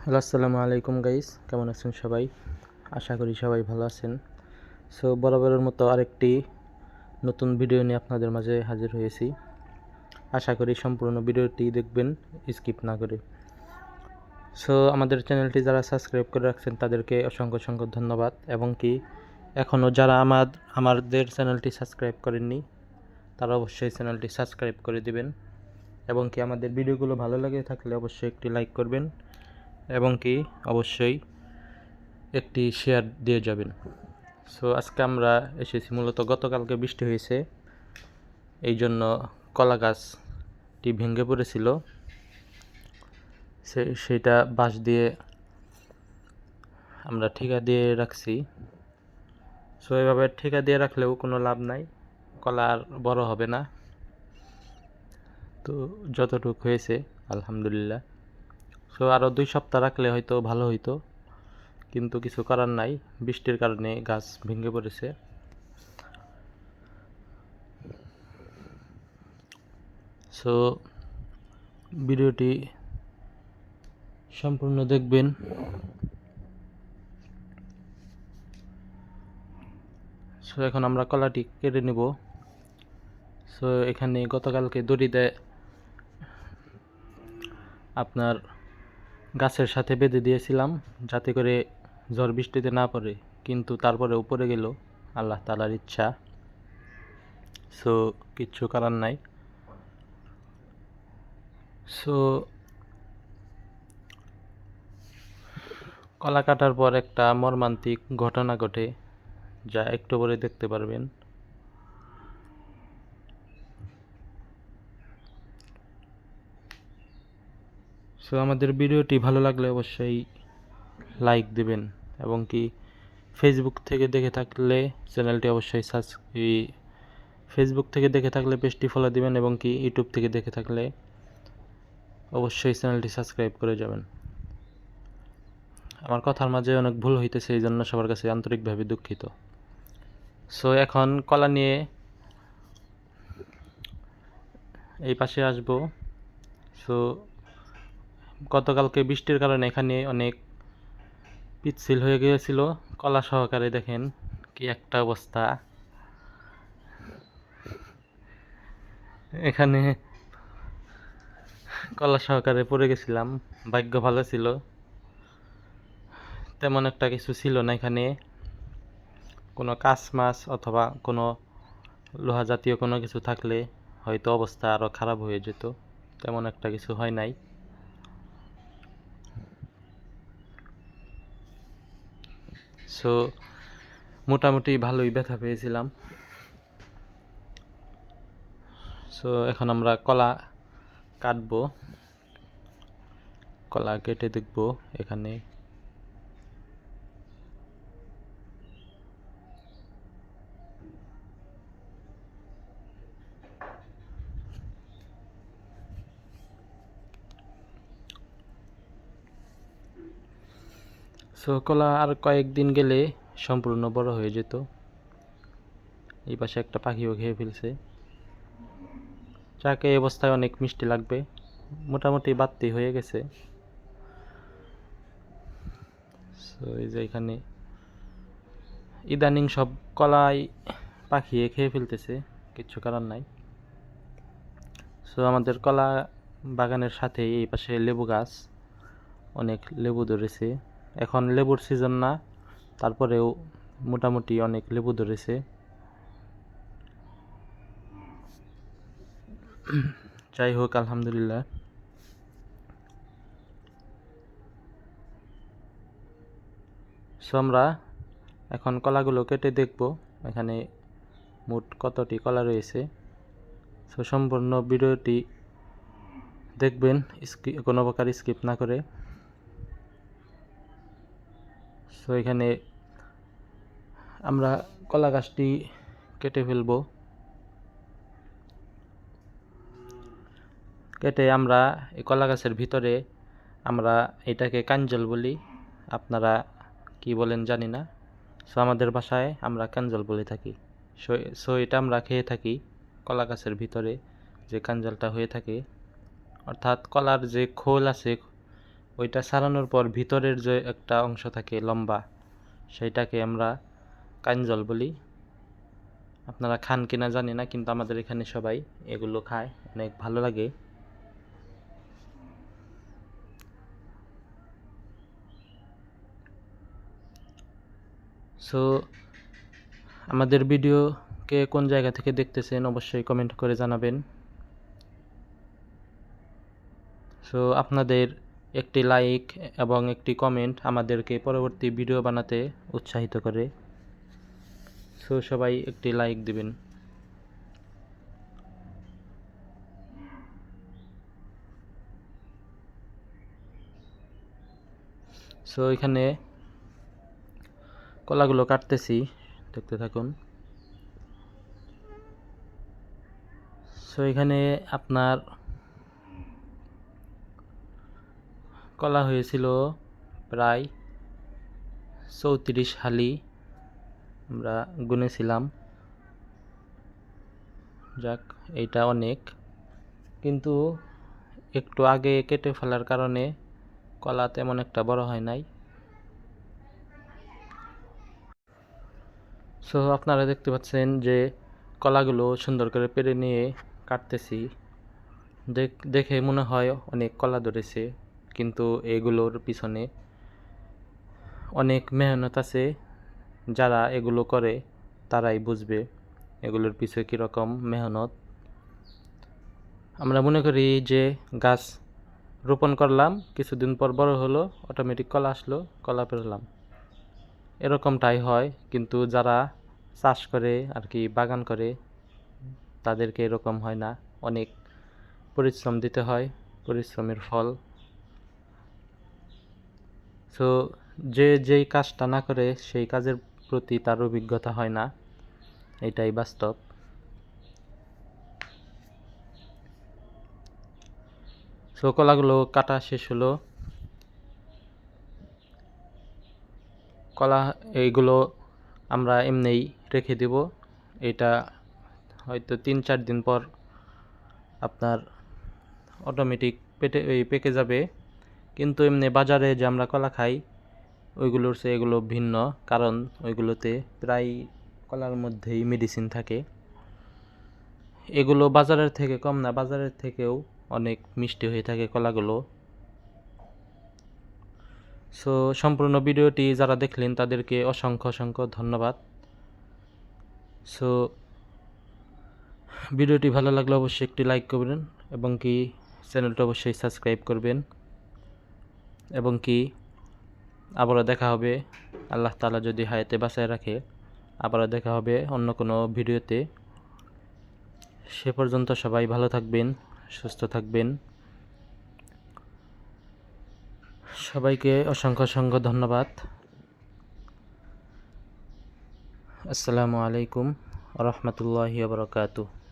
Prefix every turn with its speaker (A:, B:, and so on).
A: Hello, আসসালামু আলাইকুম guys, কেমন আছেন সবাই? আশা করি সবাই ভালো আছেন। সো বরাবরের মতো আরেকটি নতুন ভিডিও নিয়ে আপনাদের মাঝে হাজির হয়েছি। আশা করি সম্পূর্ণ ভিডিওটি দেখবেন, স্কিপ না করে। সো আমাদের চ্যানেলটি যারা সাবস্ক্রাইব করে রাখছেন তাদেরকে অসংখ্য অসংখ্য ধন্যবাদ, এবং কি এখনও যারা আমাদের চ্যানেলটি সাবস্ক্রাইব করেননি তারা অবশ্যই চ্যানেলটি সাবস্ক্রাইব করে দিবেন, এবং কি আমাদের ভিডিওগুলো ভালো লাগে থাকলে অবশ্যই একটি লাইক করবেন, এবং কি অবশ্যই একটি শেয়ার দিয়ে যাবেন। সো আজকে আমরা এসেছি, মূলত গতকালকে বৃষ্টি হয়েছে, এই জন্য কলা গাছটি ভেঙে পড়েছিল, সেটা বাঁশ দিয়ে আমরা ঠিকা দিয়ে রাখছি। সো এভাবে ঠিকা দিয়ে রাখলেও কোনো লাভ নাই, কলা আর বড় হবে না। তো যতটুকু হয়েছে আলহামদুলিল্লাহ। সো আরও 2 সপ্তাহ রাখলে হয়তো ভালো হইতো, কিন্তু কিছু করার নাই, বৃষ্টির কারণে গাছ ভেঙে পড়েছে। সো ভিডিওটি সম্পূর্ণ দেখবেন। সো এখন আমরা কলাটি কেটে নেব। সো এখানে গতকালকে দড়িতে আপনার গাছের সাথে বেঁধে দিয়েছিলাম যাতে করে ঝড় বৃষ্টিতে না পড়ে, কিন্তু তারপরে উপরে গেল, আল্লাহ তাআলার ইচ্ছা। সো কিচ্ছু করার নাই। সো কলা কাটার পর একটা মর্মান্তিক ঘটনা ঘটে, যা একটু পরে দেখতে পারবেন। সো আমাদের ভিডিওটি ভালো লাগলে অবশ্যই লাইক দেবেন, এবং কি ফেসবুক থেকে দেখে থাকলে চ্যানেলটি অবশ্যই ফেসবুক থেকে দেখে থাকলে পেজটি ফলো দিবেন, এবং কি ইউটিউব থেকে দেখে থাকলে অবশ্যই চ্যানেলটি সাবস্ক্রাইব করে যাবেন। আমার কথার মাঝে অনেক ভুল হইতেছে, এই জন্য সবার কাছে আন্তরিকভাবে দুঃখিত। সো এখন কলা নিয়ে এই পাশে আসব। সো গতকালকে বৃষ্টির কারণে এখানে অনেক পিচ্ছিল হয়ে গিয়েছিল, কলা সহকারে দেখেন কি একটা অবস্থা। এখানে কলা সহকারে পড়ে গেছিলাম, ভাগ্য ভালো ছিল, তেমন একটা কিছু ছিল না এখানে, কোনো কাঁচ মাছ অথবা কোনো লোহা জাতীয় কোনো কিছু থাকলে হয়তো অবস্থা আরও খারাপ হয়ে যেত, তেমন একটা কিছু হয় নাই। সো মোটামুটি ভালোই ব্যথা পেয়েছিলাম। সো এখন আমরা কলা কাটবো, কলা কেটে দেখব এখানে। সো কলা আর কয়েকদিন গেলে সম্পূর্ণ বড় হয়ে যেত। এই পাশে একটা পাখিও খেয়ে ফেলছে। চাকে এই অবস্থায় অনেক মিষ্টি লাগবে, মোটামুটি বাড়তি হয়ে গেছে। সো এই যে এখানে ইদানিং সব কলাই পাখিয়ে খেয়ে ফেলতেছে, কিচ্ছু করার নাই। সো আমাদের কলা বাগানের সাথে এই পাশে লেবু গাছ, অনেক লেবু ধরেছে। এখন লেবুর সিজন না, তারপরেও মোটামুটি অনেক লেবু ধরেছে। যাই হোক আলহামদুলিল্লাহ। সো আমরা এখন কলাগুলো কেটে দেখব এখানে মোট কতটি কলা রয়েছে। সো সম্পূর্ণ ভিডিওটি দেখবেন, কোনো প্রকার স্কিপ না করে। সো এখানে আমরা কলা গাছটি কেটে ফেলব। কেটে আমরা এই কলা গাছের ভিতরে, আমরা এটাকে কাঞ্জল বলি, আপনারা কি বলেন জানি না। সো আমাদের ভাষায় আমরা কাঞ্জল বলে থাকি। সো এটা আমরা খেয়ে থাকি কলা গাছের ভিতরে যে কাঞ্জলটা হয়ে থাকে, অর্থাৎ কলার যে খোল আছে, ওইটা ছাড়ানোর পর ভিতরের যে একটা অংশ থাকে লম্বা, সেইটাকে আমরা কাঞ্জল বলি। আপনারা খান কিনা জানি না, কিন্তু আমাদের এখানে সবাই এগুলো খায়, অনেক ভালো লাগে। সো আমাদের ভিডিওকে কোন জায়গা থেকে দেখতেছেন অবশ্যই কমেন্ট করে জানাবেন। সো আপনাদের একটি লাইক এবং একটি কমেন্ট আমাদেরকে পরবর্তী ভিডিও বানাতে উৎসাহিত করে। সো সবাই একটি লাইক দিবেন। সো এখানে কলাগুলো কাটতেছি, দেখতে থাকুন। সো এখানে আপনার কলা হয়েছিল প্রায় 34 হালি, আমরা গুনেছিলাম। যাক, এইটা অনেক, কিন্তু একটু আগে কেটে ফেলার কারণে কলা তেমন একটা বড় হয় নাই। সো আপনারা দেখতে পাচ্ছেন যে কলাগুলো সুন্দর করে পেরে নিয়ে কাটতেছি। দেখে মনে হয় অনেক কলা ধরেছে, কিন্তু এগুলোর পিছনে অনেক মেহনত আছে। যারা এগুলো করে তারাই বুঝবে এগুলোর পিছনে কীরকম মেহনত। আমরা মনে করি যে গাছ রোপণ করলাম, কিছুদিন পর বড় হলো, অটোমেটিক কলা আসলো, কলা পেরলাম, এরকমটাই হয়। কিন্তু যারা চাষ করে আর কি, বাগান করে, তাদেরকে এরকম হয় না, অনেক পরিশ্রম দিতে হয়, পরিশ্রমের ফল। সো যেই কাজটা না করে সেই কাজের প্রতি তার অভিজ্ঞতা হয় না, এটাই বাস্তব। সো কলাগুলো কাটা শেষ হলো। কলা এইগুলো আমরা এমনিই রেখে দেব। এটা হয়তো 3-4 দিন পর আপনার অটোমেটিক পেকে যাবে। কিন্তু এমনি বাজারে যে আমরা কলা খাই ওইগুলোর চেয়ে এগুলো ভিন্ন, কারণ ওইগুলোতে প্রায় কলার মধ্যেই মেডিসিন থাকে। এগুলো বাজারের থেকে কম না, বাজারের থেকেও অনেক মিষ্টি হয়ে থাকে কলাগুলো। সো সম্পূর্ণ ভিডিওটি যারা দেখলেন তাদেরকে অসংখ্য অসংখ্য ধন্যবাদ। সো ভিডিওটি ভালো লাগলে অবশ্যই একটি লাইক করবেন, এবং কি চ্যানেলটা অবশ্যই সাবস্ক্রাইব করবেন, এবং কি আবারও দেখা হবে, আল্লাহ তাআলা যদি হায়াতে বাঁচায় রাখে, আবারও দেখা হবে অন্য কোনো ভিডিওতে। সে পর্যন্ত সবাই ভালো থাকবেন, সুস্থ থাকবেন। সবাইকে অসংখ্য অসংখ্য ধন্যবাদ। আসসালামু আলাইকুম ওয়া রাহমাতুল্লাহি ওয়া বারাকাতুহু।